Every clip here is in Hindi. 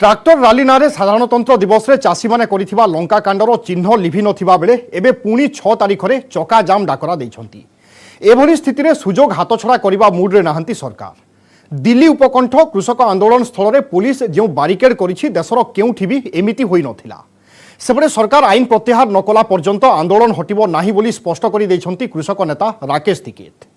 ट्राक्टर राली नारे साधारणतंत्र दिवस में चाषी मैंने करिथिबा लंका कांडर चिन्ह लिभि नथिबा बेले एबे पुणी 6 तारिख में चका जाम डाकरा दैछंती। एभली स्थिति में सुजोग हाथछड़ा करबा मूड रे नाहंती सरकार। दिल्ली उपकंठ कृषक आंदोलन स्थल में पुलिस जो बारिकेड करिछि देशर केउठी भी एमिति होई नथिला। सेबडे सरकार आईन प्रत्याहार न कला पर्यंत आंदोलन हटिबो नाही बोली स्पष्ट करि दैछंती कृषक नेता राकेश टिकेत।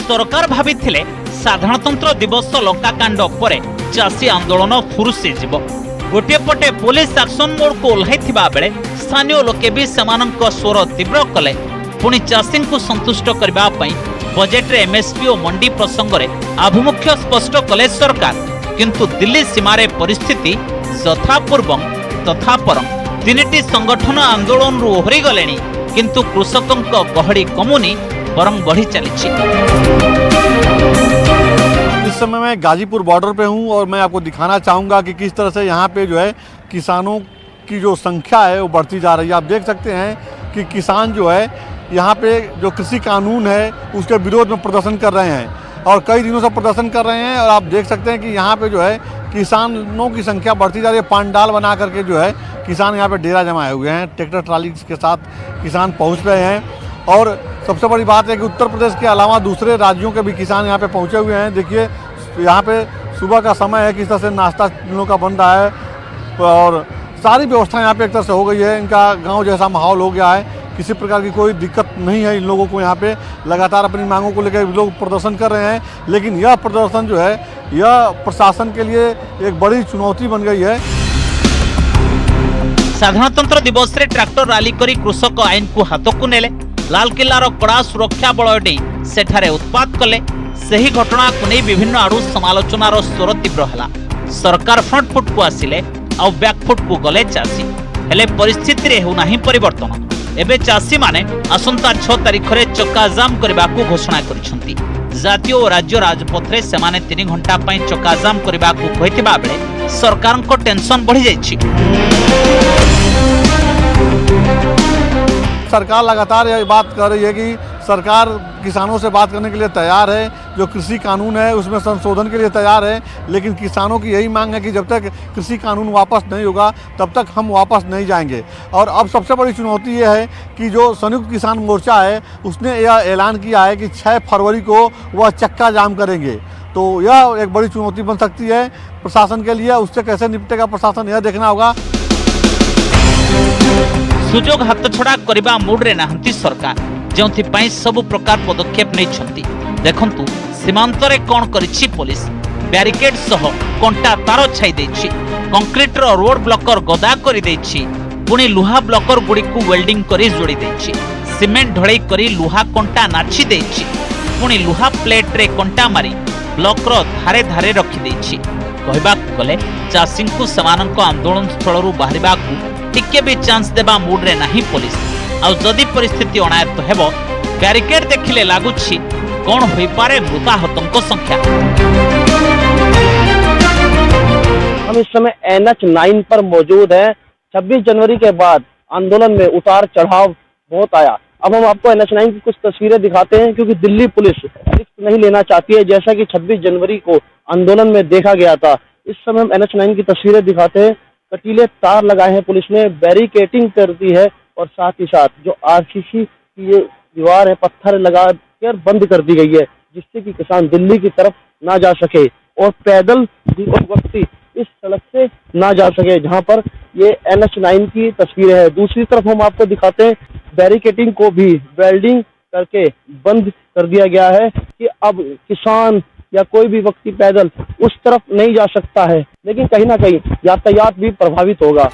सरकार भाविथिले साधारणतंत्र दिवस लंकाकांड परे चाषी आंदोलन फुरुसी जीव। गोटे पटे पुलिस एक्शन मोड को ओह्लाइथिबा बेले स्थानीय लोके भी सेमानंक स्वर तीव्र कले। पुणी चाषी को संतुष्ट करबा पई बजेट रे एमएसपी और मंडी प्रसंग रे आभिमुख्य स्पष्ट कले सरकार। किंतु दिल्ली सीमारे परिस्थिति यथापूर्वं तथा परं तीनिटी संगठन आंदोलन रु ओहरी गलेनी। किंतु कृषकंक गहड़ी कमुनी बरं बढ़ी चली। इस समय मैं गाजीपुर बॉर्डर पे हूँ और मैं आपको दिखाना चाहूँगा कि किस तरह से यहाँ पे जो है किसानों की जो संख्या है वो बढ़ती जा रही है। आप देख सकते हैं कि किसान जो है यहाँ पे जो कृषि कानून है उसके विरोध में प्रदर्शन कर रहे हैं और कई दिनों से प्रदर्शन कर रहे हैं। और आप देख सकते हैं कि यहाँ पे जो है किसानों की संख्या बढ़ती जा रही है। पंडाल बना करके जो है किसान यहाँ पे डेरा जमाए हुए हैं। ट्रैक्टर ट्राली के साथ किसान पहुँच रहे हैं। और सबसे बड़ी बात है कि उत्तर प्रदेश के अलावा दूसरे राज्यों के भी किसान यहाँ पे पहुँचे हुए हैं। देखिए यहाँ पे सुबह का समय है, किस तरह से नाश्ता इन लोगों का बन रहा है और सारी व्यवस्था यहाँ पे एक तरह से हो गई है। इनका गांव जैसा माहौल हो गया है। किसी प्रकार की कोई दिक्कत नहीं है इन लोगों को। यहाँ पे लगातार अपनी मांगों को लेकर लोग प्रदर्शन कर रहे हैं। लेकिन यह प्रदर्शन जो है यह प्रशासन के लिए एक बड़ी चुनौती बन गई है। साधारणतंत्र दिवस रे ट्रैक्टर रैली करी कृषक आईन को हाथ को नेले। लाल किल्लार कड़ा सुरक्षा बल नहीं सेठारे उत्पात कले। सही घटना को नहीं विभिन्न आड़ू समालोचनार स्वर तीव्र है। सरकार फ्रंट फुट को आसिले आउ बैक फुट को गले चाषी। हेले परिस्थिति रे होना ही परिवर्तन। एबे चाषी माने आसंता 6 तारिख रे चक्का जाम करबा को घोषणा करिसंती। जातीय और राज्य राजपथ रे सेमाने 3 घंटा पई चक्का जाम करबा को कहितबा बेले सरकार को टेंशन बढ़ी जाइछि। सरकार लगातार यह बात कर रही है कि सरकार किसानों से बात करने के लिए तैयार है। जो कृषि कानून है उसमें संशोधन के लिए तैयार है। लेकिन किसानों की यही मांग है कि जब तक कृषि कानून वापस नहीं होगा तब तक हम वापस नहीं जाएंगे। और अब सबसे बड़ी चुनौती यह है कि जो संयुक्त किसान मोर्चा है उसने यह ऐलान किया है कि 6 फरवरी को वह चक्का जाम करेंगे। तो यह एक बड़ी चुनौती बन सकती है प्रशासन के लिए। उससे कैसे निपटेगा प्रशासन यह देखना होगा। सुजोग हाथछड़ा करबा मूड रे नाहंती सरकार जोंथि पई सब प्रकार पदक्षेप नै छंती। देखंतु सीमांत रे कोन करिछि पुलिस। बैरिकेड सह कंटा तार छाई दैछि। कंक्रीट रो रोड ब्लॉकर गदा करि दैछि। पुणी लुहा ब्लॉकर गुडी को वेल्डिंग करी जोड़ी दैछि। सीमेंट ढळै करी लुहा कंटा नाछि दैछि। पुणी लुहा प्लेट रे कंटा मारी ब्लॉक रो धारे धारे रखि दैछि। कहबा गले चाषी को समानक आंदोलन स्थल रु बाहरिबा को टिके भी चांस देबा मूड रे नाही पुलिस। आ जदि परिस्थिति अनायत्त हेबो बैरिकेड देखिले लागुछि कोन होई पारे मृताहतंक संख्या। हम इस समय NH9 पर मौजूद हैं। 26 जनवरी के बाद आंदोलन में उतार चढ़ाव बहुत आया। अब हम आपको NH9 की कुछ तस्वीरें दिखाते हैं क्योंकि दिल्ली पुलिस रिस्क नहीं लेना चाहती है जैसा कि 26 जनवरी को आंदोलन में देखा गया था। इस समय हम NH9 की तस्वीरें दिखाते हैं। कटीले तार लगाए हैं पुलिस ने, बैरिकेटिंग कर दी है और साथ ही साथ जो RCC की ये दीवार है पत्थर लगा कर बंद कर दी गई है जिससे कि किसान दिल्ली की तरफ ना जा सके और पैदल व्यक्ति इस सड़क से ना जा सके जहां पर ये NH9 की तस्वीरें है। दूसरी तरफ हम आपको दिखाते हैं बैरिकेटिंग को भी वेल्डिंग करके बंद कर दिया गया है कि अब किसान या कोई भी व्यक्ति पैदल उस तरफ नहीं जा सकता है। लेकिन कहीं ना कहीं यातायात भी प्रभावित होगा।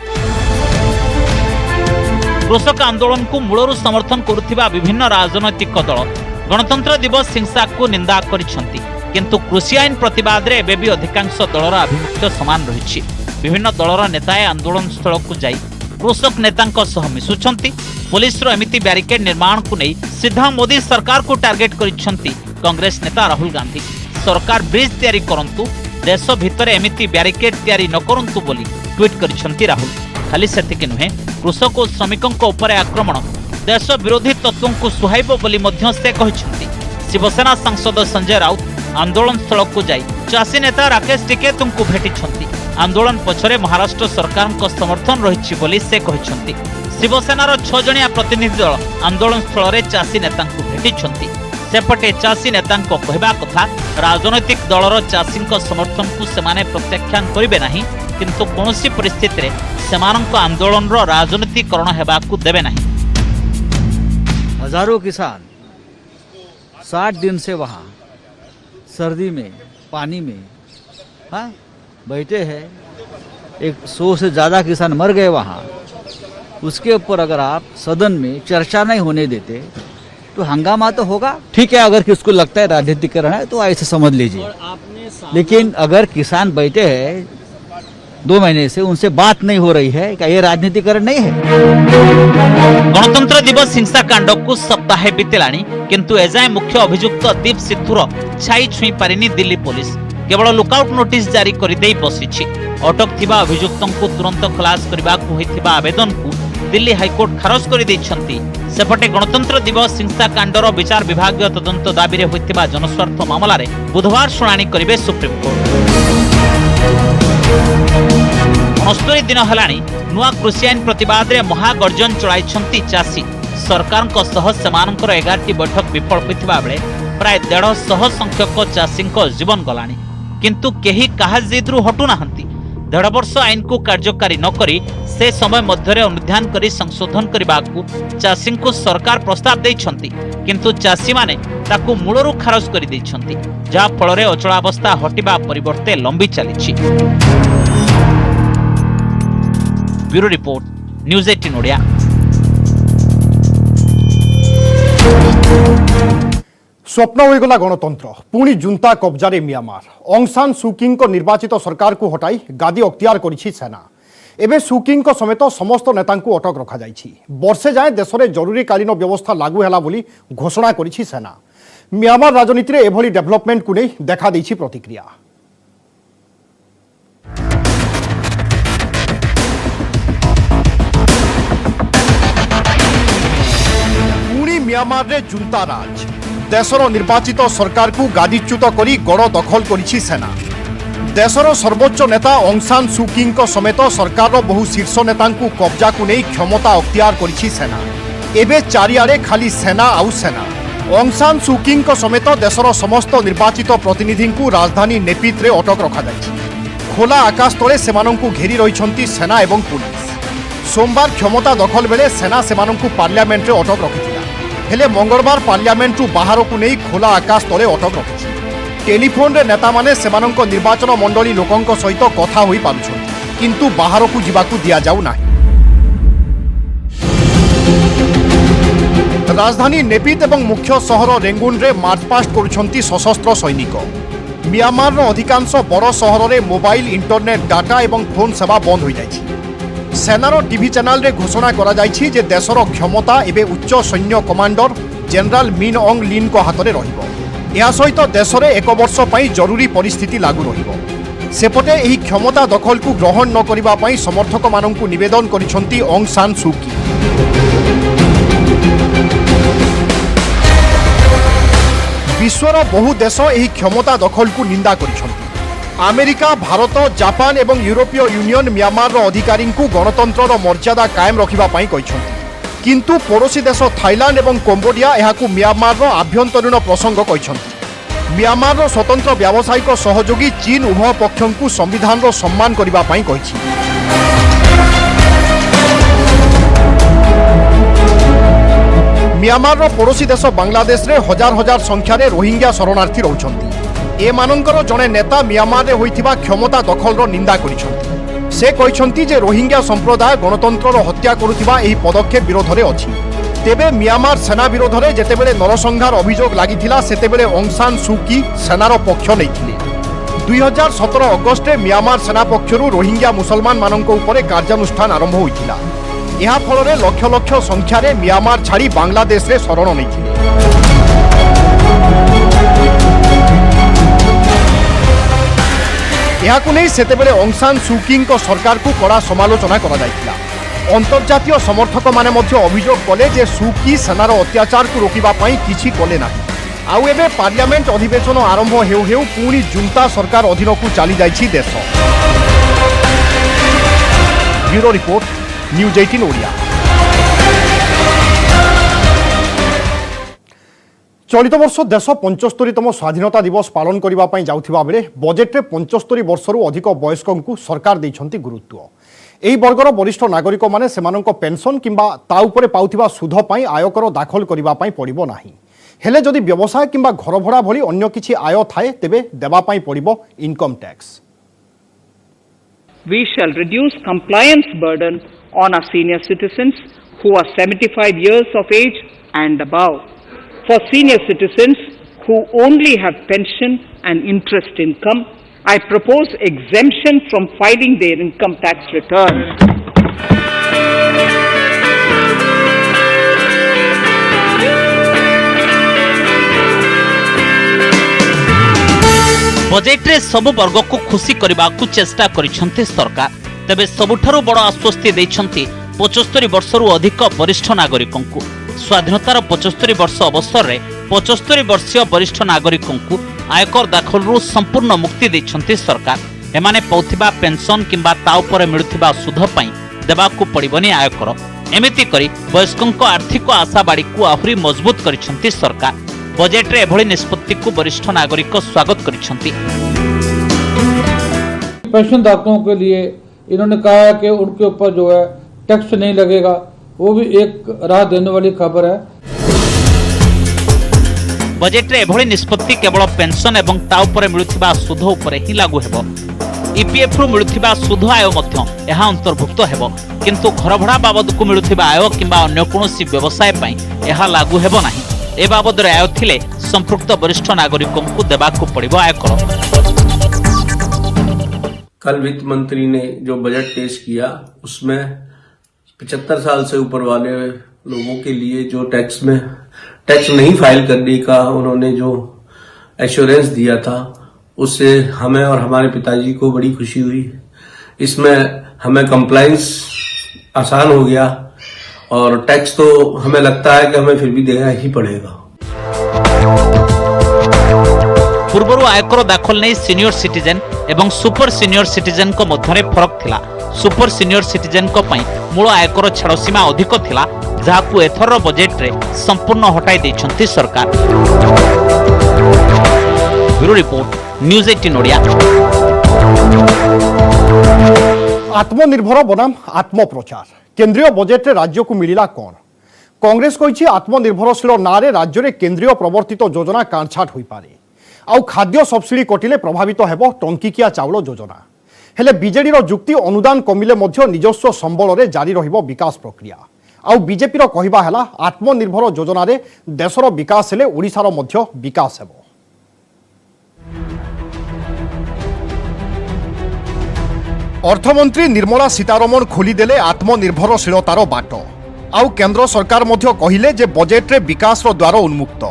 कृषक आंदोलन को मूलरू समर्थन करुथिबा विभिन्न राजनैतिक दल गणतंत्र दिवस हिंसा को निंदा करिसंती। किंतु कृषि आईन प्रतिवाद रे एबे भी अधिकांश दलर आभिमुख्य समान रहिछि। विभिन्न दलर नेताए आंदोलन स्थल को जाई कृषक नेतांक सह मिसुछंती। पुलिस रो एमिति बैरिकेड निर्माण को नहीं सीधा मोदी सरकार को टार्गेट करिसंती कांग्रेस नेता राहुल गांधी। सरकार ब्रिज तैयारी करंतु देश भितर एमिति बैरिकेड तैयारी न करंतु बोली ट्वीट करिसंती राहुल। खाली सेतिक नुहे कृषक और श्रमिकों उपर आक्रमण देश विरोधी तत्वों को सुहाइब बोली मध्य से कहिसंती। शिवसेना सांसद संजय राउत आंदोलन स्थल को जाई चाषी नेता राकेश टिकेतु को भेटिछंती। आंदोलन पछरे महाराष्ट्र सरकार को समर्थन रहिछि बोली से कहिछंती। शिवसेनार 6 जणिया प्रतिनिधि दल आंदोलन स्थल रे चाषी नेता को भेटिछंती। सेपटे चाषी नेता कहवा कथा राजनैतिक दलर चाषी समर्थन को सेमाने प्रत्याख्यान करिवे नाही, किंतु कोनोसी परिस्थिति रे सेमानक आंदोलन रो राजनीतिकरण हेबाकू देबे नाही। हजारों किसान 60 दिन से वहाँ सर्दी में पानी में बैठे हैं। 100 से ज़्यादा किसान मर गए वहाँ। उसके ऊपर अगर आप सदन में चर्चा नहीं होने देते तो हंगामा तो होगा। ठीक है, अगर किसको लगता है राजनीतिकरण है तो ऐसे समझ लीजिए, लेकिन अगर किसान बैठे हैं 2 महीने से उनसे बात नहीं हो रही है, क्या ये राजनीतिकरण नहीं है? गणतंत्र दिवस हिंसाकांड को सप्ताहे बीतेलाणी, किंतु एजाए मुख्य अभियुक्त दीप सिद्धूर छाई छुई पारिनी दिल्ली पुलिस। केवल लुकआउट नोटिस जारी कर दे बसिछि। अटक थिबा अभियुक्तों को तुरंत खलास करबा को होइथिबा आवेदन को दिल्ली हाईकोर्ट खारज कर दैछंती। सेपटे गणतंत्र दिवस हिंसाकांडर विचार विभागीय तदंत दाबी रे होइथिबा जनस्वार्थ मामला रे बुधवार शुणानी करिवे सुप्रीम कोर्ट। 69 दिन हेलाणी नुआ कृषि आईन प्रतिवाद रे महागर्जन चलाइछंती चाषी। सरकार को सह सेमानकर 11टी बैठक विफल होइथिबा बेले प्राय 150 संख्यक चाषी जीवन गलाणी, किंतु केही काहा जिद्रु हटु नाहंती। 1.5 वर्ष आईन को कार्यकारी न करी से समय मध्य अनुध्यान करी संशोधन करबाकू चाषी को सरकार प्रस्ताव दैछंती, किंतु चाषी माने ताकू मूलरू खारज कर दैछंती, जा फल रे अचलावस्था हटिबा परिवर्ते लंबी चलीछि। Bureau report, news 18 Odia. स्वप्न होगला गणतंत्र, पुणी जुंता कब्जारे म्यांमार। ऑंग सान सुकी निर्वाचित सरकार को हटाई गादी अख्तियार करिछि सेना। एबे सुकी समेत समस्त नेता अटक रखा जाइछि। वर्षे जाए देश में जरूरीकालीन व्यवस्था लागू हैला बोली घोषणा करिछि सेना। म्यांमार राजनीति में एभली डेभलपमेंट को नहीं देखा देछि प्रतिक्रिया। पुणी म्यांमार रे जुंता राज। देशर निर्वाचित सरकार को गादीच्युत करी गड़ दखल करिछि सेना। देशर सर्वोच्च नेता ऑंग सान सुकी समेत सरकार बहु शीर्ष नेता कब्जा को नहीं क्षमता अख्तियार करिछि सेना। एबे चारिआडे खाली सेना आउ सेना। ऑंग सान सुकी समेत देशर समस्त निर्वाचित प्रतिनिधि को राजधानी नेपित रे अटक रखा जाइछि। खोला आकाश तले सेमानंकु घेरी रहिछंती सेना एवं पुलिस। सोमवार क्षमता दखल बेले सेना सेमानंकु पार्लियामेंट रे अटक रखिथिला, हेले मंगलवार पार्लियामेंट रु बाहर को नहीं खोला आकाश तले अटक रखिछि। टेलीफोन रे नेता माने सेमानंक निर्वाचन मंडली लोकंक सहित कथा होई पारुछंती, किंतु बाहर को जिबाकू दिया जाउ नाही। राजधानी नेपित एवं मुख्य सहर रेंगुन रे मार्चपास्ट करुछंती सशस्त्र सैनिक। म्यांमार रो अधिकांश बड़ सहर रे मोबाइल इंटरनेट डाटा एवं फोन सेवा बंद हो जाइछि। सेनार टीवी चैनल रे घोषणा करा जाइछि जे देशर क्षमता एबे उच्च सैन्य कमांडर जनरल मिन ऑंग लिन को हाथ में रहिबो। या सहित देश में 1 वर्ष पई जरूरी परिस्थिति लागू रहिबो। सेपटे एही क्षमता दखल को ग्रहण न करिबा पई समर्थक माननकु निवेदन करिसंती ऑंग सान सुकी। विश्वर बहु देश एही क्षमता दखल को निंदा करिसंती। अमेरिका, भारत, जापान एवं यूरोपीय यूनियन म्यांमार अधिकारी को गणतंत्र मर्यादा कायम रखिबा पई कहिसंती, किंतु पड़ोशी देश थाईलैंड एवं कंबोडिया एहाकू म्यांमार आभ्यंतरीण प्रसंग कहिसंती। म्यांमार स्वतंत्र व्यावसायिक सहयोगी चीन उभय पक्षों को संविधान सम्मान करिबा पई कहिछि। म्यांमार पड़ोशी देश बांग्लादेश रे हजार हजार संख्यार रोहिंग्या शरणार्थी रहउछंती। एमानंकर जड़े नेता म्यांमार रे होइथिबा क्षमता दखल निंदा करिसंती। से कहिसंती जे रोहिंग्या संप्रदाय गणतंत्र हत्या करुथिबा एही पदक्षेप विरोध रे अछि। तेबे म्यांमार सेना विरोध रे जेतेबेले नरसंहार अभियोग लागिथिला सेतेबेले ऑंग सान सुकी सेनार पक्ष नैथिले। 2017 अगस्त रे म्यांमार सेना पक्षरु रोहिंग्या मुसलमान माननक उपरे कार्यानुष्ठान आरंभ होइथिला। एहा फल रे लक्ष लक्ष संख्यार म्यांमार छाड़ी बांग्लादेश रे शरण नैथिले। यहाकु नहीं सेतेबेले ऑंग सान सुकी सरकार को कड़ा समालोचना करा जायतिला। अंतर्जातीय समर्थक माने मध्य अभियोग कले जे सुकी सेनार अत्याचार को रोकिबा पई किछि कले नाही। आउ एबे पार्लियामेंट अधिवेशन आरंभ हेउ हेउ पुणी जुंता सरकार अधीन को चली जाइछि देश। Bureau report, news 18 Odia. चलित वर्ष देश 75तम स्वाधीनता दिवस पालन करने जाउथिबा बेले बजेट्रे 75 वर्षरू अधिक वयस्कଙ୍କୁ सरकार दैछंती गुरुत्व। एही वर्गर वरिष्ठ नागरिक माने सेमानंक पेंशन किंबा ता उपरे पाउथिबा सुध पई आयकर दाखल करिबा पई पड़िबो नाही। हेले जदि व्यवसाय किंबा घर भड़ा भली अन्य किछि आय थाए तेबे देबा पई पड़िबो income tax. We shall reduce compliance burden on our senior citizens who are 75 years of age and above. For senior citizens who only have pension and interest income, I propose exemption from filing their income tax returns. बजेट्रे सबु वर्ग को खुशी करने को चेष्टा करिसेंती सरकार। तेबे सबुठारु बड़ आश्वस्ति दैछंती 75 वर्षरू अधिक वरिष्ठ नागरिकों को। स्वाधीनतार 75 वर्ष अवसर में 75 वर्षीय वरिष्ठ नागरिकों को आयकर दाखलरू संपूर्ण मुक्ति दैछंती सरकार। एमाने पाउथिबा पेंशन किंबा ता उपरे मिलुथिबा सुध पई देबाकू पड़िबनी आयकर। एमिति करी वयस्कों आर्थिक आशाबाड़ी को आहुरी मजबूत करिसेंती सरकार। बजेट्रे एभली निष्पत्ति को वरिष्ठ नागरिक स्वागत करिसेंती। पेंशन धारकों के लिए इन्होंने कहा है कि उनके ऊपर जो है टैक्स नहीं लगेगा, वो भी एक राहत देने वाली खबर है। बजेट्रे एभली निष्पत्ति केवल पेंशन एवं ता उपरे मिलुथिबा सुध उपरे ही लागू हेबो। ईपीएफ रु मिलुथिबा सुध आय मध्य एहा अंतर्भुक्त हेबो, किंतु घर भड़ा बाबद को मिलुथिबा आय किंबा अन्य कोनोसी व्यवसाय पई एहा लागू हेबो नाही। ए बाबद आय थिले संपृक्त वरिष्ठ नागरिकों को देबाकू पड़िबो आयकर। कल वित्त मंत्री ने जो बजट पेश किया उसमें 75 साल से ऊपर वाले लोगों के लिए जो टैक्स नहीं फाइल करने का उन्होंने जो एश्योरेंस दिया था, उससे हमें और हमारे पिताजी को बड़ी खुशी हुई। इसमें हमें कंप्लायंस आसान हो गया और टैक्स तो हमें लगता है कि हमें फिर भी देना ही पड़ेगा। पूर्व आयकर दाखल नहीं सीनियर सिटीजन एवं सुपर सीनियर सिटीजन को मध्य फरक थिला। सुपर सीनियर सिटीजन को पई मूल आयकर छाड़ सीमा अधिक थिला, जहाकू एथर बजेट रे संपूर्ण हटाई दैछंती सरकार। Bureau report, news 18 Odia. आत्मनिर्भर बनाम आत्मप्रचार केंद्रीय बजेट रे राज्य को मिलिला कौन? कांग्रेस कहिछि आत्मनिर्भरशील नारे राज्य रे केंद्रीय प्रवर्तित योजना कांछाट होई पारे। आउ खाद्य सब्सिडी कटिले प्रभावित हेबो टंकिकिया चाउल योजना। हेले बीजेडी रो जुक्ति अनुदान कमिले मध्य निजस्व संबल रे जारी रहिबो विकास प्रक्रिया। आउ बीजेपी रो कहिबा हला आत्मनिर्भर योजना रे देशर विकास हेले ओडिसार मध्य विकास हेबो। अर्थमंत्री निर्मला सीतारमण खोलीदेले आत्मनिर्भरशीलतार बाट। आउ केंद्र सरकार मध्य कहिले जे बजेट रे विकास रो द्वार उन्मुक्त।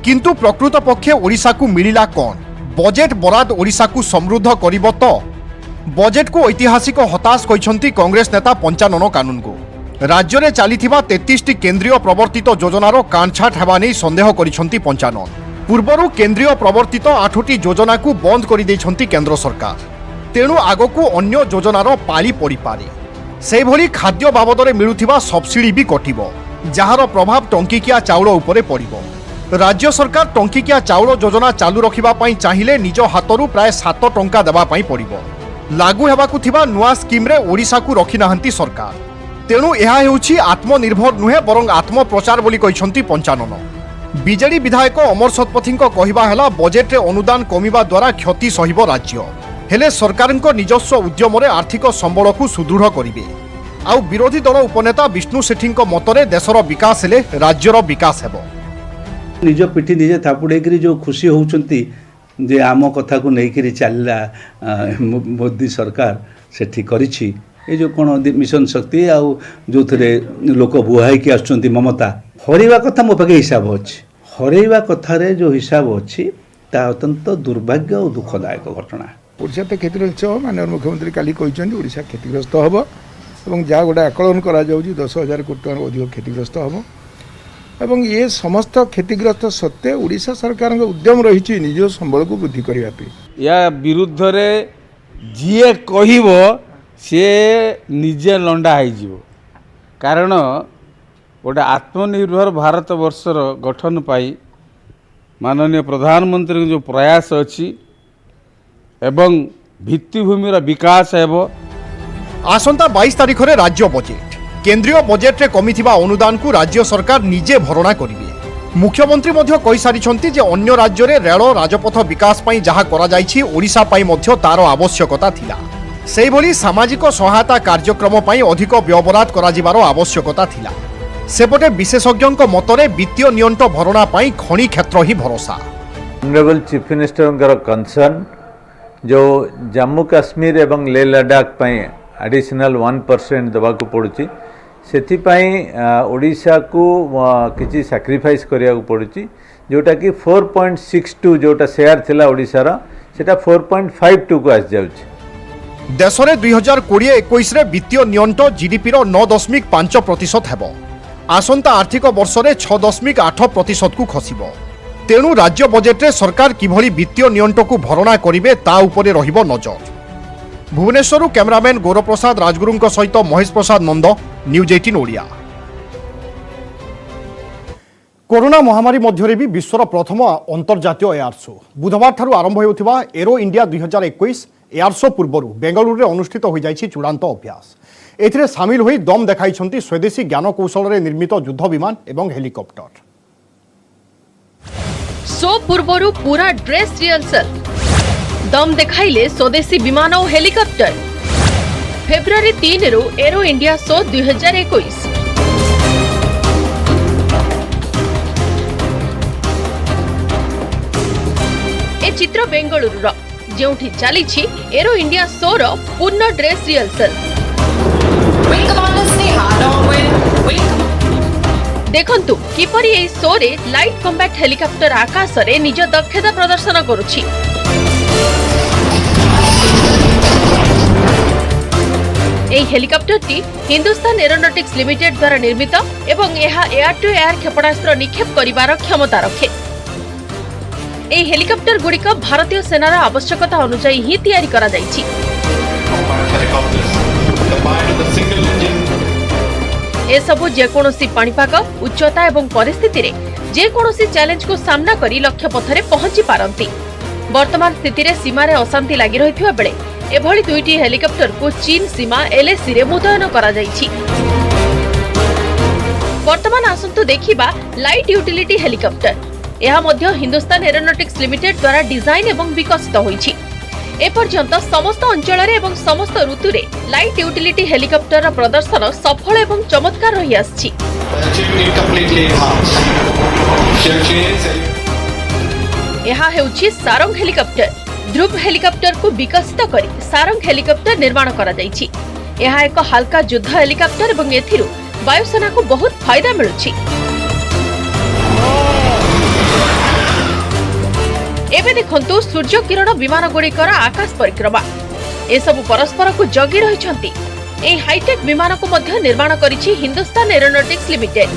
किंतु प्रकृत पक्षे ओडिशा को मिलिला कौन? बजेट बराद ओडिशा को समृद्ध करिबो तो? बजेट को ऐतिहासिक हताश कहिसंती कांग्रेस नेता पंचानन कानून को। राज्य रे चलीथिबा 33 टी केंद्रीय प्रवर्तित योजनार कांछाट हेबा नै संदेह करिसंती पंचानन। पूर्वरु केंद्रीय प्रवर्तित 8 टी योजना को बंद करि दैछंती केंद्र सरकार। तेणु आगकू अन्य योजनार पाली पड़ी पारे। से भली खाद्य बाबदरे मिलुथिबा सब्सिडी भी कटिबो, जहार प्रभाव टंकिकिया चाउल उपरे पड़िबो। राज्य सरकार टंकिकिया चाउल योजना चालू रखिबा पई चाहिए निज हाथरू प्राय 7 टंका देबा पई पड़िबो। लागू हेबाकू थिबा नुआ स्कीम रे ओडिशा को रखि नाहंती सरकार। तेणु एहा हेउछि आत्मनिर्भर नुहे बरং आत्मप्रचार बोली कहिसंती पंचानन। बीजेडी विधायक अमर शतपथीଙ୍କ कहिबा हला बजेट रे अनुदान कमिबा द्वारा क्षति सहिबो राज्य। हेले सरकारଙ୍କ निजस्व उद्यम रे आर्थिक संबल को सुदृढ़ करिवे। आउ विरोधी दल उपनेता विष्णु सेठीଙ୍କ मतरे देशर विकास हेले राज्यर विकास हेबो। निज पिठी निजे थापुड़े जो खुशी होउचंती जे आम कथा को लेकर चलला मोदी सरकार सेठी करिछि। ये जो कौन मिशन शक्ति आउ जो थे लोक बुहाई की आसुचंती ममता हरैवा कथा मो पाखे हिसाब अच्छी। हरैवा कथार जो हिसाब अच्छी ता अत्यंत दुर्भाग्य और दुखदायक घटना। ओडिशा तो क्षतिग्रस्त हो माननीय मुख्यमंत्री काली कहते ओडिशा क्षतिग्रस्त हम और जहाँ गोटे आकलन करा 10,000 कोटी टका अधिक क्षतिग्रस्त हम। एवं ये समस्त क्षतिग्रस्त सत्वे ओडिशा सरकार उद्यम रही निज संबल को वृद्धि करने या विरुद्ध रे जीए कहब सी निजे लंडा हो कारण गोटे आत्मनिर्भर भारत वर्षर गठन पाई माननीय प्रधानमंत्री जो प्रयास अच्छी एवं भित्तिभूमिर विकास हेबो। आसंता 22 तारिख रे राज्य बजेट केंद्रीय बजेट रे कमिथिबा अनुदान को राज्य सरकार निजे भरणा करिवे। मुख्यमंत्री मध्य कहि सारिछंती जे अन्य राज्य रे रेल राजपथ विकास पई जहा करा जाईछि ओडिशा पई मध्य तार आवश्यकता थिला। सेहि भली सामाजिक सहायता कार्यक्रम पई अधिक व्यवहार करा जिबार आवश्यकता थिला। सेपटे विशेषज्ञों मतरे वित्तीय नियंट भरणा पई खनि क्षेत्र ही भरोसा। ऑनरेबल चीफ मिनिस्टर कंसर्न जो जम्मू काश्मीर एवं लेह लद्दाख पई एडिशनल 1% देवा को पड़ुची सेथिपाई ओडिशा को किसी सैक्रिफाइस करिया को पड़ुची जोटा कि 4.62 जोटा शेयर थिला ओडिशा रा सेटा 4.52 को आस जाउची। देश में 2020-21 रे वित्तीय नियंट जीडीपी रो 9.5% हेबो। आसंता आर्थिक वर्ष में 6.8% को खसिबो। तेणु राज्य बजेट रे सरकार किभली वित्तीय नियंट को भरणा करिवे ता उपरे रहिबो नजर। भुवनेश्वर कैमरामैन गौरव प्रसाद राजगुरु सहित महेश प्रसाद नंद न्यूज 18 ओडिया। कोरोना महामारी मध्य भी विश्वर प्रथम अंतर्जातीय एयर शो बुधवार ठारू आरंभ होउथिबा एरो इंडिया 2021 एयर शो पूर्व बेंगलुरु रे अनुष्ठित हो जाइछि चूड़ांत अभ्यास। एथिरे सामिल होई दम देखाइछंती स्वदेशी ज्ञान कौशल रे निर्मित युद्ध विमान एवं हेलिकॉप्टर। शो पूर्व पूरा ड्रेस रिहर्सल दम देखाइले स्वदेशी विमान और हेलिकॉप्टर। फेब्रुआरी 3 रु एरो इंडिया शो 2021। ए चित्र बेंगलुरु जोठी चली एरो इंडिया शो रो पूर्ण ड्रेस रिहर्सल। देखंतु किपरि ए शो रे लाइट कॉम्बैट हेलिकॉप्टर आकाश रे निज दक्षता प्रदर्शन करुछि। এই হেলিকপ্টারটি হিন্দুস্তান এରୋନଟିକ୍ସ লিমিটেড দ্বারা নির্মিত এবং ଏହା এয়ার টু এয়ার ক্ষেপণাস্ত্র নিক্ষেপ করিবার ক্ষমতা রখে। এই হেলিকপ্টার গুড়িক ভারতীয় সেনার আবশ্যকতা অনুযায়ী হি তৈরি করা যাইছি। এসবু যেকোনসি পাণিপাগ উচ্চতা এবং পরিস্থিতিরে যেকোনসি চ্যালেঞ্জ को सामना करी लक्ष्य पथरे पहुंची पारंती। वर्तमान स्थिति रे सीमारे अशांति लागि रहिथिबा बेले एभली दुईटी हेलिकॉप्टर को चीन सीमा एलएसी रे मुतयन करा जाइछि। वर्तमान आसंतु देखिबा लाइट यूटिलिटी हेलिकॉप्टर। यह मध्य हिंदुस्तान एरोनॉटिक्स लिमिटेड द्वारा डिजाइन एवं विकसित होइछि। एपर्यंत समस्त अंचल एवं समस्त ऋतु रे लाइट यूटिलिटी हेलिकॉप्टर प्रदर्शन सफल एवं चमत्कार रही आछि। यह हेउछि सारंग हेलिकॉप्टर। ध्रुव हेलिकॉप्टर को विकसित करी सारंग हेलिकॉप्टर निर्माण करा जाइछि। यह एक हल्का युद्ध हेलिकॉप्टर एवं एथिरु वायुसेना को बहुत फायदा मिलुछि। एबे देखंतु सूर्य किरण विमान गुड़िकर आकाश परिक्रमा। ए सब परस्पर को जगी रहिछंती। ए हाईटेक विमान को मध्य निर्माण करिछि हिंदुस्तान एरोनॉटिक्स लिमिटेड।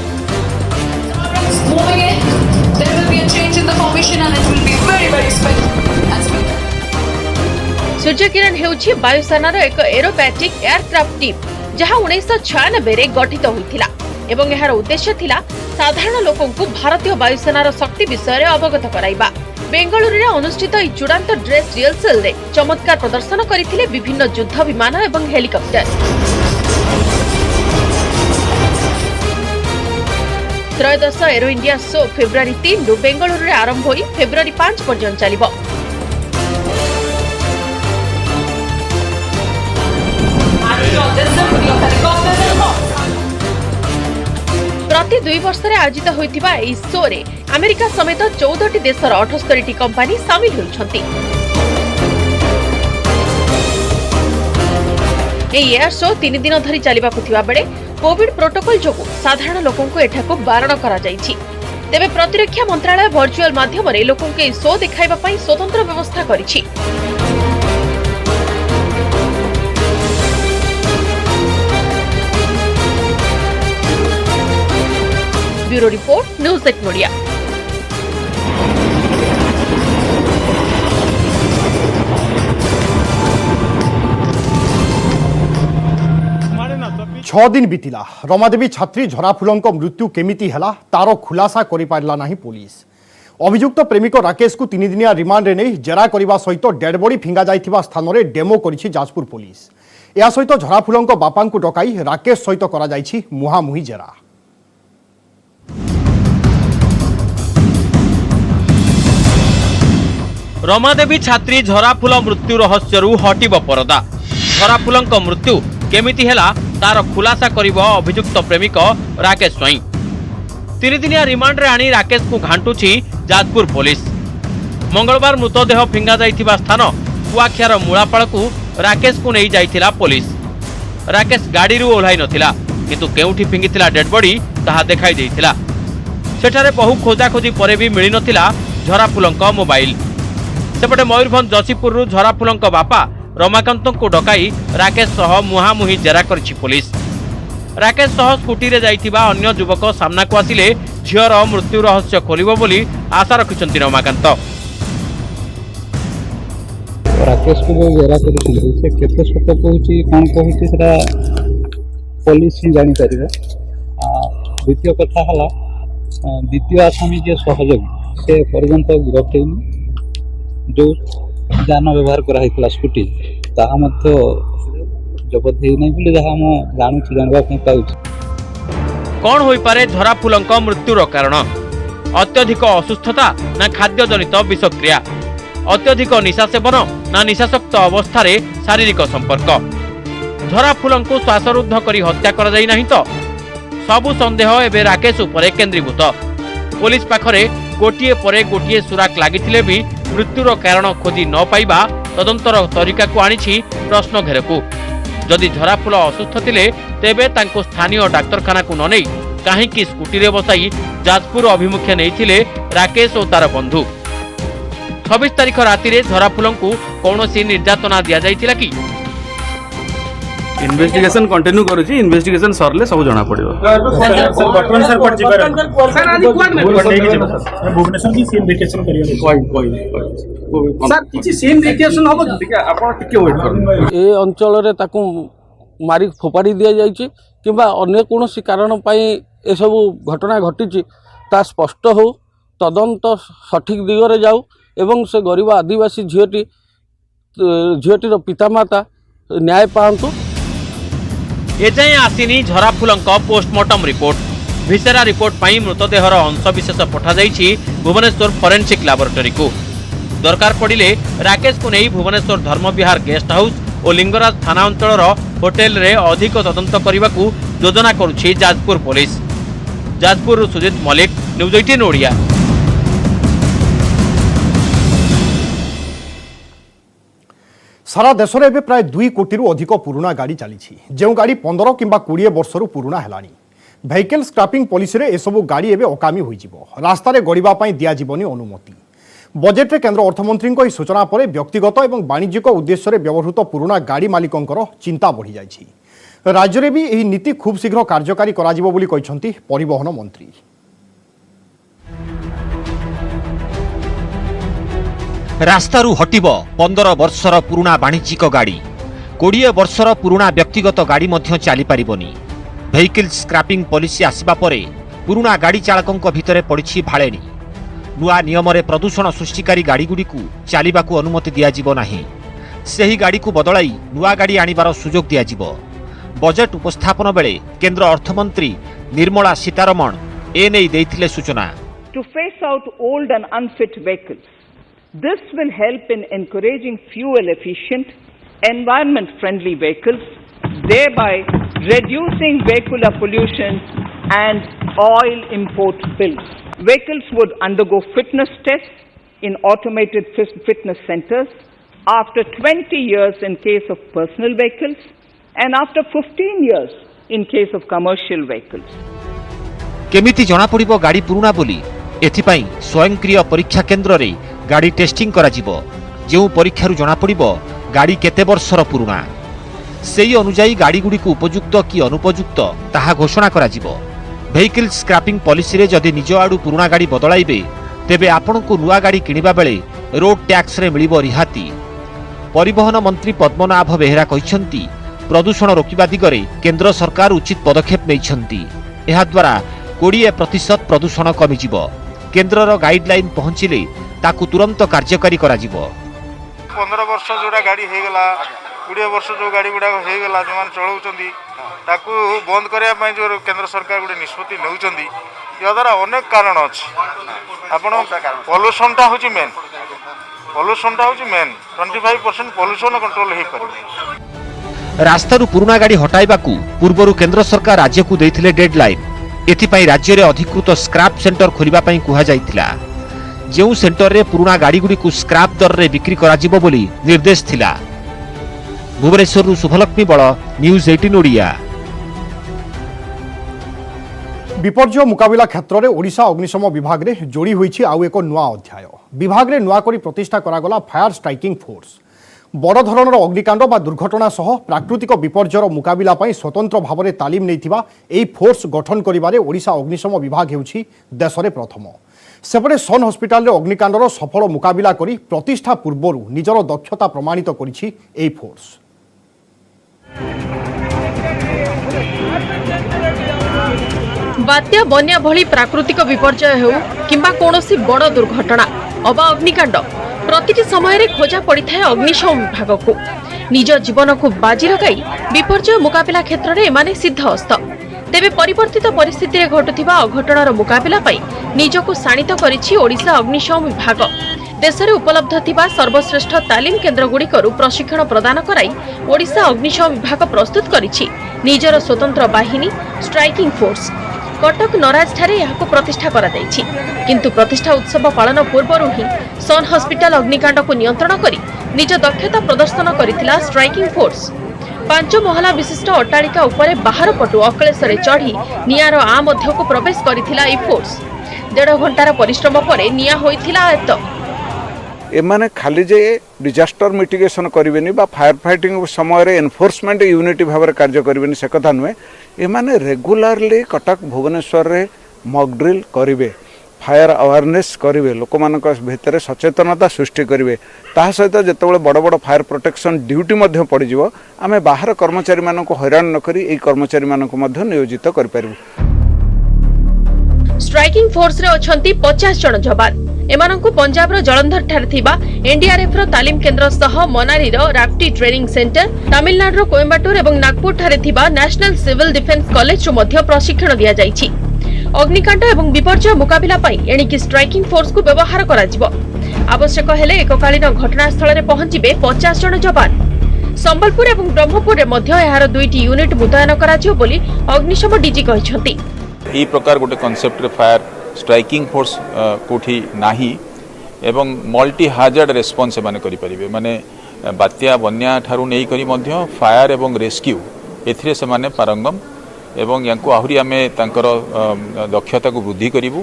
सूर्य किरण हेउछि वायुसेनार एक एरोबैटिक एयरक्राफ्ट टीम जहां 1996 रे गठित होइथिला एवं एहार उद्देश्य थिला साधारण लोकन को भारतीय वायुसेनार शक्ति विषय रे अवगत कराइबा। बेंगलुरु रे अनुष्ठित ई चूड़ांत ड्रेस रिहर्सल रे चमत्कार प्रदर्शन करिथिले विभिन्न युद्ध विमान एवं हेलिकॉप्टर। त्रयोदश एरो इंडिया शो फेब्रुआरी 3 रु बेंगलुरु रे आरंभ होई फेब्रुआरी 5 पर्यंत चलिबो। प्रति 2 वर्ष रे आयोजित होइथिबा एई शो रे अमेरिका समेत 14 देशर 78 कंपनी शामिल होइछंती। एई एयर शो 3 दिन धरि चलिबाकु थिबा बेले कोविड प्रोटोकॉल जोगु साधारण लोकन को एठाको बारण करा जाइछि। तेबे प्रतिरक्षा मंत्रालय वर्चुअल माध्यम रे लोकन के शो देखाइबा पई स्वतंत्र व्यवस्था करिछि। Bureau report news 8 media. छह दिन बीतिला रमादेवी छात्री झराफुल मृत्यु केमिति हैला तार खुलासा करि पारला नाही पुलिस। अभियुक्त प्रेमिक राकेश को 3 दिनिया रिमांड रे नहीं जेरा करने सहित डेड बॉडी फिंगा जाइथिबा स्थान रे डेमो करिछि जाजपुर पुलिस। या सहित झराफुल बापा को डकाई राकेश सहित करा जाइछि मुहामुही जेरा। रमादेवी छात्री झराफुल मृत्यु रहस्यरू हटिब परदा। झराफुल मृत्यु केमिति हैला तार खुलासा करिब अभियुक्त प्रेमिक राकेश स्वाई। 3 दिनिया रिमांड रे आनी राकेश को घांटुछि जाजपुर पुलिस। मंगलवार मृतदेह फिंगा जाइथिबा स्थान कुआखियार मूलापाड़ को राकेश को नहीं जाइथिला पुलिस। राकेश गाड़ी रू ओह्लाई नथिला किंतु केउठी फिंगिथिला डेड बॉडी ताहा देखाई देइथिला। सेठारे बहु खोजाखोजी परे भी मिली नथिला झराफुलंक मोबाइल। सेपटे मयूरभंज जसीपुर झराफुलंक बापा रमाकांत को डकाई राकेश सह मुहामुही जेरा करछि पुलिस। राकेश सह स्कूटी रे जाइथिबा अन्य युवक सामना को आसिले झियर मृत्यु रहस्य खोलिबो बोली आशा रखिछन्ति रमाकांत। राकेश को जो जेरा करिथिले से केते सत कहूची कोन कहूची सेटा पुलिस ही जानि परिबे। द्वितीय कथा हला द्वितीय आसामी जे सहयोगी से पर्यंत गिरफ्त हेनी। जो जान व्यवहार करा हितला स्कूटी ताहा मध्य जबत हेई नै बोली जहा हम जानुछि जानबा पई पाउछि। कोन होई पारे झराफुलंक मृत्युर कारण? अत्यधिक असुस्थता ना खाद्य जनित विषक्रिया? अत्यधिक निशा सेवन ना निशाशक्त अवस्था शारीरिक संपर्क? झराफुलंक श्वासरुद्ध करी हत्या करा जाई नाही तो? सबु संदेह एबे राकेश उपरे केंद्रीभूत। पुलिस पाखरे गोटिए परे गोटिए सुराक लागिथिले भी मृत्युर कारण खोजी न पाइबा तदंतर तरीका को आनिछि प्रश्न घेरकू। जदि झराफुल असुस्थ थिले तेबे तांको स्थानीय डाक्तरखाना को न नहीं काहेकि स्कूटी रे बसाई जाजपुर अभिमुखे नैथिले राकेश और तार बंधु। 26 तारिख राति रे झराफुलंकु कौनसी निर्यातना दिया जाइथिला कि? इन्वेस्टिगेशन कंटिन्यू करूची। इन्वेस्टिगेशन सरले सब जणा पड़िबो। वर्तमान सर कोड जिबार सर आदि कोड में भुवनेश्वर की सीन वेकेशन करियो कोई सर किछि सीन वेकेशन होबो कि आपण टिके वेट कर। ए अंचल रे ताकू मारी फोपाड़ी दिया जाइछि किबा अन्य कोनोसी कारण पई ए सब घटना घटिछि ता स्पष्ट हो तदंत सठिक दिगरे जाऊ एवं से गरीब आदिवासी झियोटीर पितामाता न्याय पांतु। एजाए आसिनी झराफुलंक पोस्टमार्टम रिपोर्ट। भिसेरा रिपोर्ट पाई मृतदेहर अंशविशेष पठा जाइछि भुवनेश्वर फोरेंसिक लैबोरेटरी को। दरकार पड़िले राकेश को नहीं भुवनेश्वर धर्मविहार गेस्ट हाउस और लिंगराज थाना अंचल होटेल रे अधिक तदंत करने को योजना करुछि जाजपुर पुलिस। जाजपुर सुजित मलिक, न्यूज 18 ओडिया। सारा देश में प्राय 2 कोटी अधिक पुराना गाड़ी चली जो गाड़ी 15 किंबा 20 वर्षर पुराना है। वेहिकल स्क्रैपिंग पॉलिसी रे एसबू गाड़ी एवं अकामी हो रास्ता गड़ापी दिज्वनी अनुमति। बजेट रे केंद्र अर्थमंत्री सूचना पर व्यक्तिगत और वाणिज्यिक उद्देश्य व्यवहृत पुराना गाड़ी मालिकों चिंता बढ़ी जाइछि। राज्य में भी यह नीति खूब शीघ्र कार्यकारी कराजिबो बोली कहिसंती परिवहन मंत्री। रास्तारू हटिब 15 वर्षर पुराना वाणिज्यिक गाड़ी, 20 वर्षर पुराना व्यक्तिगत गाड़ी मध्य चली पारिबनी। वेहिकल स्क्रैपिंग पॉलिसी आसिबा परे पुराना गाड़ी चालकों भितर पड़ी भाड़ेणी। नुआ नियम रे प्रदूषण सृष्टिकारी गाड़ी गुड़ी को चलिबाकू अनुमति दियाजिबो नाही। सेही गाड़ी को बदलाई नुआ गाड़ी आनिबार सुजोग दियाजिबो। बजेट उपस्थापन बेले केंद्र अर्थमंत्री निर्मला सीतारमण एने देइथिले सूचना। To phase out old and unfit vehicles. This will help in encouraging fuel-efficient, environment-friendly vehicles, thereby reducing vehicular pollution and oil import bills. Vehicles would undergo fitness tests in automated fitness centers after 20 years in case of personal vehicles and after 15 years in case of commercial vehicles. केमिति जना पड़िबो गाड़ी पुराना बोली एथिपाई स्वयंक्रिय परीक्षा केंद्र रे गाड़ी टेस्टिंग कराजिबो। जेउ परीक्षारु जना पड़िबो गाड़ी केते वर्षर पुराना सेही अनुसार गाड़ी गुडी को उपयुक्त कि अनुपयुक्त ताहा घोषणा कराजिबो। भेहिकल स्क्रैपिंग पॉलिसी रे जदि निज आड़ू पुराना गाड़ी बदलाइबे तेबे आपणको नुआ गाड़ी किनिबा बेले रोड टैक्स रे मिलिबो रिहाती। परिवहन मंत्री पद्मनाभ बेहेरा कहिसंती प्रदूषण रोकिबा दिगरे केंद्र सरकार उचित पदक्षेप नैछंती। एहा द्वारा 20% प्रदूषण कमिजिबो। केंद्रर गाइडलाइन पहुंचिले ताकू तुरंत कार्यकारी करा जिवो। 15 वर्ष जोड़ा गाड़ी हो गला 20 वर्ष जो गाड़ी गुड़ा हो गला जो मान चलाउचंदी ताकू बंद करया पई जो केंद्र सरकार गुडे निष्पत्ति नउचंदी या द्वारा अनेक कारण अछि। आपण पोल्यूशन टा होची मेन 25% पोल्यूशन कंट्रोल हे पर। रास्तारू पुराना गाड़ी हटाइबाकू पूर्वरु केंद्र सरकार राज्य को देथिले डेडलाइन। एथिपाई राज्य रे अधिकृत स्क्रैप सेंटर खोलिबा पई कुहा जाइथिला। जेउ सेंटर रे पुराना गाड़ी गुडी को स्क्रैप दर रे बिक्री करा जिवो बोली निर्देश थिला। भुवनेश्वर शुभलक्ष्मी बळ न्यूज 18 ओडिया। विपर्यय मुकाबिला क्षेत्र में ओडिशा अग्निशम विभाग रे जोड़ी होईछि आउ एक नुआ अध्याय। विभाग रे नुआ करी प्रतिष्ठा करागला फायर स्ट्राइकिंग फोर्स। बड़ धरणर अग्निकांड बा दुर्घटना सह प्राकृतिक विपर्ययर मुकाबिला पई स्वतंत्र भाव में तालीम नैथिबा एई फोर्स गठन करिबारे ओडिशा अग्निशम विभाग हेउछि देश में प्रथम। सेपटे सन हॉस्पिटल रे अग्निकांडर सफल मुकाबिला करी प्रतिष्ठा पूर्वरु निजर दक्षता प्रमाणित करिछि एई फोर्स। बात्या बन्या भली प्राकृतिक विपर्यय हेउ किंबा कोनोसी बड़ दुर्घटना अबा अग्निकांड प्रतिटी समय रे खोजा पड़ी थाए अग्निशम विभाग को। निज जीवन को बाजी लगाई विपर्यय मुकाबिला क्षेत्र में एमाने सिद्धहस्त। तेबे परिवर्तित परिस्थिति रे घटुथिबा अघटनर मुकाबिला पई निजको शाणित करिछि ओडिशा अग्निशम विभाग। देश में उपलब्ध थिबा सर्वश्रेष्ठ तालीम केन्द्र गुड़िकरू प्रशिक्षण प्रदान कराई ओडिशा अग्निशम विभाग प्रस्तुत करिछि निजर स्वतंत्र बाहिनी स्ट्राइकिंग फोर्स। कटक नराज ठारे यहाको प्रतिष्ठा करा जायछि। किंतु प्रतिष्ठा उत्सव पालन पूर्वरु ही सन हॉस्पिटल अग्निकांड को नियंत्रण करी निज दक्षता प्रदर्शन करिथिला स्ट्राइकिंग फोर्स। 5 महला विशिष्ट अट्टालिका उपरे बाहर पटु अकलेशरे चढ़ी नियार आ मध्य को प्रवेश करिथिला ई फोर्स। 1.5 घंटार परिश्रम परे निया होइथिला एत। एमाने खाली जे डिजास्टर मिटिगेशन करेनि बा फायर फाइटिंग समय एनफोर्समेंट यूनिट भाव में कार्य करेनि से कथा नुहे। एमाने रेगुलारली कटक भुवनेश्वर रे मॉक ड्रिल करेंगे फायर अवेयरनेस करेंगे लोक मान भितर सचेतनता सृष्टि करेंगे ता सहित जिते बड़ बड़ फायर प्रोटेक्शन ड्यूटी पड़ज आम बाहर कर्मचारी मान हैरान नक कर्मचारी मान नियोजित कर। स्ट्राइकिंग फोर्स रे अछंती 50 जन जवान। एमानंकु पंजाब रो जलंधर ठारे थिबा एनडीआरएफ रो तालीम केंद्र सह मनाली रो राफ्टी ट्रेनिंग सेंटर तमिलनाडु रो कोयम्बाटूर एवं नागपुर ठारे थिबा नेशनल सिविल डिफेंस कॉलेज रो मध्य प्रशिक्षण दिया जायछि। अग्निकांड एवं विपर्यय मुकाबिला पई एणिकी स्ट्राइकिंग फोर्स को व्यवहार करा जिवो। आवश्यक हेले एककालीन घटनास्थल रे पहुंचिबे 50 जन जवान। संबलपुर एवं ब्रह्मपुर रे मध्य एहार 2टी यूनिट मुतयन करा जिवो बोली अग्निशम डीजी कहिसंती। ई प्रकार गोटे कॉन्सेप्ट रे फायर स्ट्राइकिंग फोर्स कोठी नाही एवं मल्टी हाजर्ड रेस्पॉन्स माने करि परिबे माने बात्या बन्या ठारू नै करी मध्य फायर एवं रेस्क्यू एथिरे से माने पारंगम एवं यांको आहुरी आमे तांकर दक्षता को वृद्धि करिवु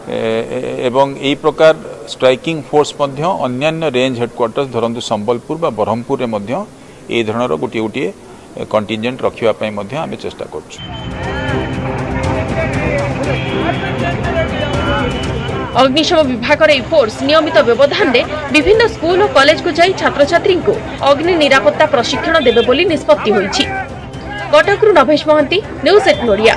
एवं एई प्रकार स्ट्राइकिंग फोर्स मध्य अन्यान्य रेंज हेडक्वार्टर्स धरंतु संबलपुर बा ब्रह्मपुर रे मध्य एई धरणर गोटी गोटी कंटिजेंट रखिबा पई मध्य आमे चेष्टा करछु। अग्निशम विभाग फोर्स नियमित व्यवधान में विभिन्न स्कूल और कॉलेज को जाई छात्र छात्री को अग्नि निरापत्ता प्रशिक्षण देबे बोली निष्पत्ति होईछि। कटकरू नभेश महंती न्यूज 18 ओडिया।